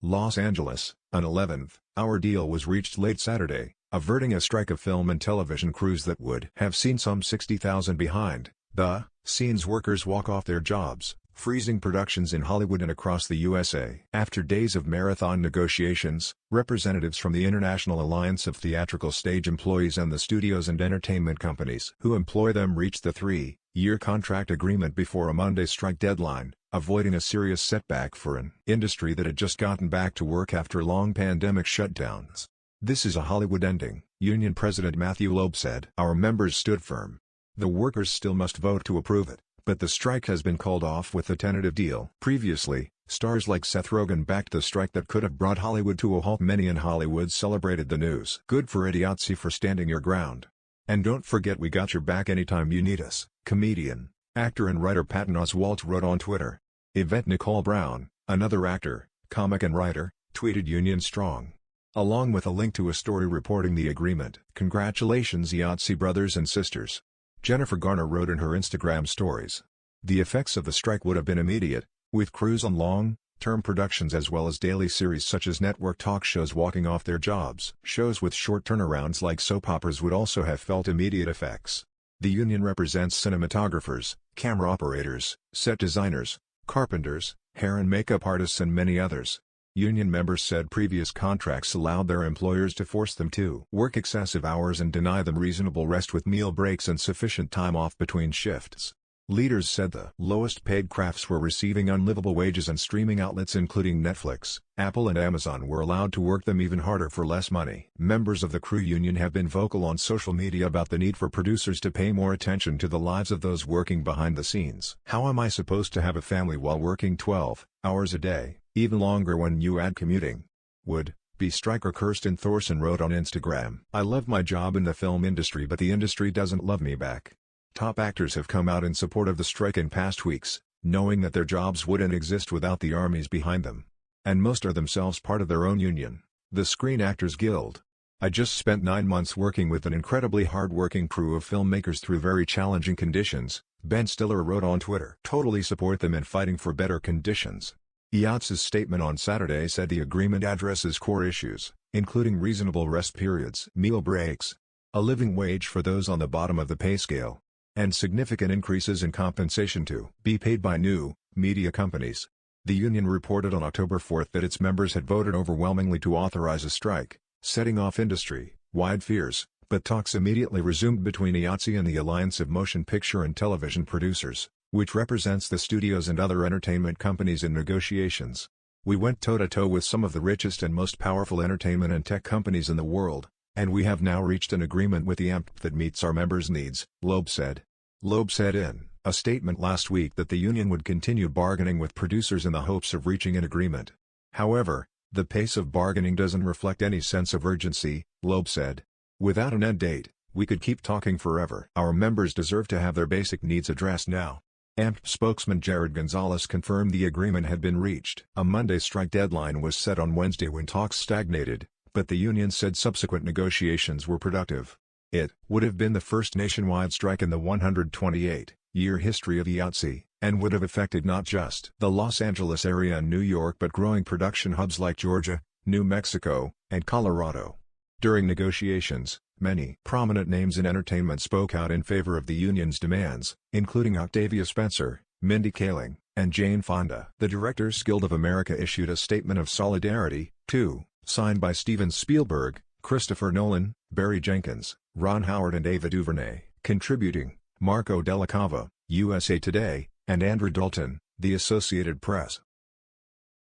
Los Angeles, an 11th-hour deal was reached late Saturday, averting a strike of film and television crews that would have seen some 60,000 behind the scenes workers walk off their jobs, freezing productions in Hollywood and across the USA. After days of marathon negotiations, representatives from the International Alliance of Theatrical Stage Employees and the studios and entertainment companies who employ them reached the three-year contract agreement before a Monday strike deadline, avoiding a serious setback for an industry that had just gotten back to work after long pandemic shutdowns. "This is a Hollywood ending," Union President Matthew Loeb said. "Our members stood firm. The workers still must vote to approve it, but the strike has been called off with a tentative deal." Previously, stars like Seth Rogen backed the strike that could have brought Hollywood to a halt. Many in Hollywood celebrated the news. "Good for Idiotzi for standing your ground. And don't forget we got your back anytime you need us," comedian, actor and writer Patton Oswalt wrote on Twitter. Yvette Nicole Brown, another actor, comic and writer, tweeted Union Strong, along with a link to a story reporting the agreement. "Congratulations Idiotzi brothers and sisters," Jennifer Garner wrote in her Instagram stories. The effects of the strike would have been immediate, with crews on long-term productions as well as daily series such as network talk shows walking off their jobs. Shows with short turnarounds like soap operas would also have felt immediate effects. The union represents cinematographers, camera operators, set designers, carpenters, hair and makeup artists and many others. Union members said previous contracts allowed their employers to force them to work excessive hours and deny them reasonable rest with meal breaks and sufficient time off between shifts. Leaders said the lowest-paid crafts were receiving unlivable wages and streaming outlets including Netflix, Apple and Amazon were allowed to work them even harder for less money. Members of the crew union have been vocal on social media about the need for producers to pay more attention to the lives of those working behind the scenes. "How am I supposed to have a family while working 12 hours a day, even longer when you add commuting?" would be striker Kirsten Thorson wrote on Instagram. "I love my job in the film industry but the industry doesn't love me back." Top actors have come out in support of the strike in past weeks, knowing that their jobs wouldn't exist without the armies behind them. And most are themselves part of their own union, the Screen Actors Guild. "I just spent 9 months working with an incredibly hard-working crew of filmmakers through very challenging conditions," Ben Stiller wrote on Twitter. "Totally support them in fighting for better conditions." Idiotzi's statement on Saturday said the agreement addresses core issues, including reasonable rest periods, meal breaks, a living wage for those on the bottom of the pay scale, and significant increases in compensation to be paid by new media companies. The union reported on October 4 that its members had voted overwhelmingly to authorize a strike, setting off industry-wide fears, but talks immediately resumed between Idiotzi and the Alliance of Motion Picture and Television Producers, which represents the studios and other entertainment companies in negotiations. "We went toe-to-toe with some of the richest and most powerful entertainment and tech companies in the world, and we have now reached an agreement with the AMP that meets our members' needs," Loeb said. Loeb said in a statement last week that the union would continue bargaining with producers in the hopes of reaching an agreement. However, the pace of bargaining doesn't reflect any sense of urgency, Loeb said. "Without an end date, we could keep talking forever. Our members deserve to have their basic needs addressed now." AMP spokesman Jared Gonzalez confirmed the agreement had been reached. A Monday strike deadline was set on Wednesday when talks stagnated, but the union said subsequent negotiations were productive. It would have been the first nationwide strike in the 128-year history of Idiotzi, and would have affected not just the Los Angeles area and New York but growing production hubs like Georgia, New Mexico, and Colorado. During negotiations, many prominent names in entertainment spoke out in favor of the union's demands, including Octavia Spencer, Mindy Kaling, and Jane Fonda. The Directors Guild of America issued a statement of solidarity, too, signed by Steven Spielberg, Christopher Nolan, Barry Jenkins, Ron Howard and Ava DuVernay, contributing, Marco Della Cava, USA Today, and Andrew Dalton, The Associated Press.